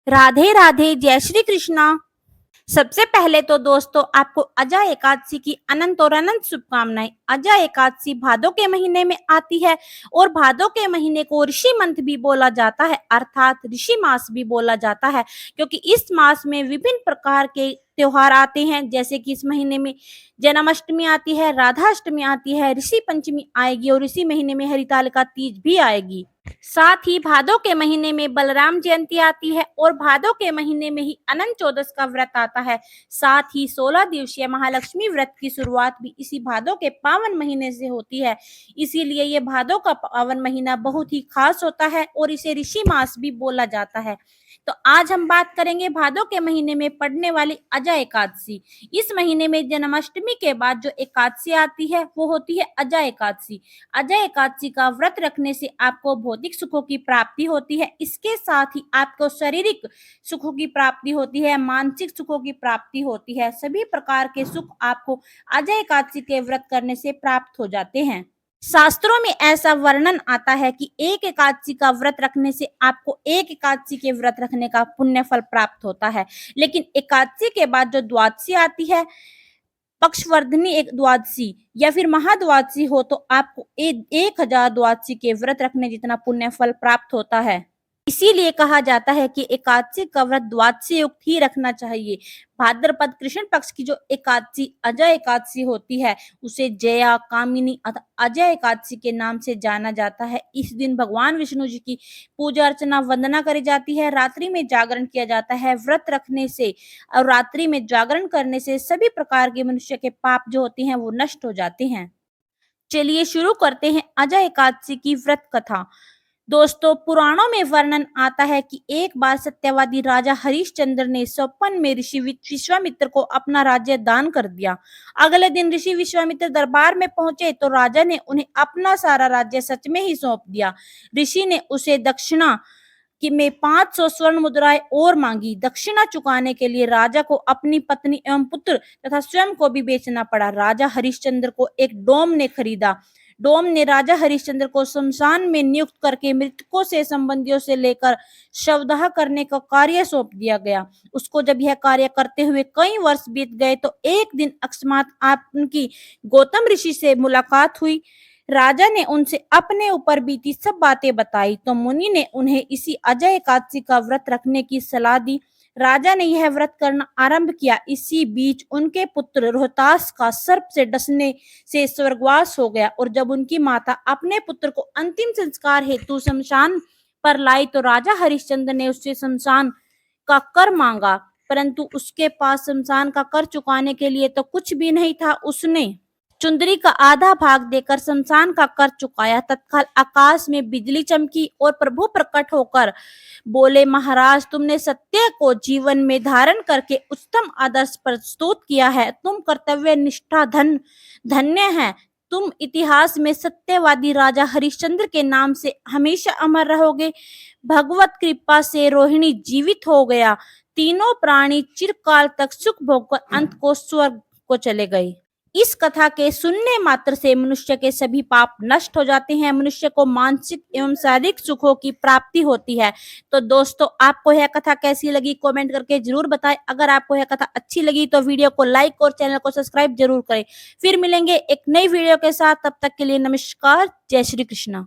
राधे राधे, जय श्री कृष्णा। सबसे पहले तो दोस्तों आपको अजा एकादशी की अनंत और अनंत शुभकामनाएं। अजा एकादशी भादों के महीने में आती है और भादों के महीने को ऋषि मंथ भी बोला जाता है, अर्थात ऋषि मास भी बोला जाता है, क्योंकि इस मास में विभिन्न प्रकार के त्योहार आते हैं। जैसे कि इस महीने में जन्माष्टमी आती है, राधाष्टमी आती है, ऋषि पंचमी आएगी और इसी महीने में हरितालिका तीज भी आएगी। साथ ही भादों के महीने में बलराम जयंती आती है और भादों के महीने में ही अनंत चौदस का व्रत आता है। साथ ही 16 दिवसीय महालक्ष्मी व्रत की शुरुआत भी इसी भादों के पावन महीने से होती है। इसीलिए ये भादों का पावन महीना बहुत ही खास होता है और इसे ऋषि मास भी बोला जाता है। तो आज हम बात करेंगे भादों के महीने में पड़ने वाली अजा एकादशी। इस महीने में जन्माष्टमी के बाद जो एकादशी आती है वो होती है अजा एकादशी। अजय एकादशी का व्रत रखने से आपको भौतिक सुखों की प्राप्ति होती है, इसके साथ ही आपको शारीरिक सुखों की प्राप्ति होती है, मानसिक सुखों की प्राप्ति होती है। सभी प्रकार के सुख आपको अजय एकादशी के व्रत करने से प्राप्त हो जाते हैं। शास्त्रों में ऐसा वर्णन आता है कि एक एकादशी का व्रत रखने से आपको एक एकादशी के व्रत रखने का पुण्य फल प्राप्त होता है। लेकिन एकादशी के बाद जो द्वादशी आती है, पक्षवर्धनी एक द्वादशी या फिर महाद्वादशी हो, तो आपको 1000 द्वादशी के व्रत रखने जितना पुण्य फल प्राप्त होता है। इसीलिए कहा जाता है कि एकादशी का व्रत द्वादशी युक्त ही रखना चाहिए। भाद्रपद कृष्ण पक्ष की जो एकादशी अजय एकादशी होती है उसे जया, कामिनी अथवा अजय एकादशी के नाम से जाना जाता है। इस दिन भगवान विष्णु जी की पूजा अर्चना वंदना करी जाती है, रात्रि में जागरण किया जाता है। व्रत रखने से और रात्रि में जागरण करने से सभी प्रकार के मनुष्य के पाप जो होते हैं वो नष्ट हो जाते हैं। चलिए शुरू करते हैं अजय एकादशी की व्रत कथा। दोस्तों, पुराणों में वर्णन आता है कि एक बार सत्यवादी राजा हरिश्चंद्र ने स्वप्न में ऋषि विश्वामित्र को अपना राज्य दान कर दिया। अगले दिन ऋषि विश्वामित्र दरबार में पहुंचे तो राजा ने उन्हें अपना सारा राज्य सच में ही सौंप दिया। ऋषि ने उसे दक्षिणा कि में 500 स्वर्ण मुद्राएं और मांगी। दक्षिणा चुकाने के लिए राजा को अपनी पत्नी एवं पुत्र तथा स्वयं को भी बेचना पड़ा। राजा हरिश्चंद्र को एक डोम ने खरीदा। डोम ने राजा हरिश्चंद्र को शमशान में नियुक्त करके मृतकों से संबंधियों से लेकर शवदाह करने का कार्य सौंप दिया गया। उसको जब यह कार्य करते हुए कई वर्ष बीत गए तो एक दिन अकस्मात उनकी गौतम ऋषि से मुलाकात हुई। राजा ने उनसे अपने ऊपर बीती सब बातें बताई तो मुनि ने उन्हें इसी अजय एकादशी का व्रत रखने की सलाह दी। राजा ने यह व्रत करना आरंभ किया। इसी बीच उनके पुत्र रोहतास का सर्प से डसने से स्वर्गवास हो गया और जब उनकी माता अपने पुत्र को अंतिम संस्कार हेतु शमशान पर लाई तो राजा हरिश्चंद्र ने उससे शमशान का कर मांगा, परंतु उसके पास शमशान का कर चुकाने के लिए तो कुछ भी नहीं था। उसने चुंदरी का आधा भाग देकर शमशान का कर चुकाया। तत्काल आकाश में बिजली चमकी और प्रभु प्रकट होकर बोले, महाराज, तुमने सत्य को जीवन में धारण करके उच्चतम आदर्श प्रस्तुत किया है। तुम कर्तव्य निष्ठा धन्य है। तुम इतिहास में सत्यवादी राजा हरिश्चंद्र के नाम से हमेशा अमर रहोगे। भगवत कृपा से रोहिणी जीवित हो गया। तीनों प्राणी चिरकाल तक सुख भोगकर अंत को स्वर्ग को चले गए। इस कथा के सुनने मात्र से मनुष्य के सभी पाप नष्ट हो जाते हैं। मनुष्य को मानसिक एवं शारीरिक सुखों की प्राप्ति होती है। तो दोस्तों, आपको यह कथा कैसी लगी कमेंट करके जरूर बताएं। अगर आपको यह कथा अच्छी लगी तो वीडियो को लाइक और चैनल को सब्सक्राइब जरूर करें। फिर मिलेंगे एक नई वीडियो के साथ, तब तक के लिए नमस्कार, जय श्री कृष्ण।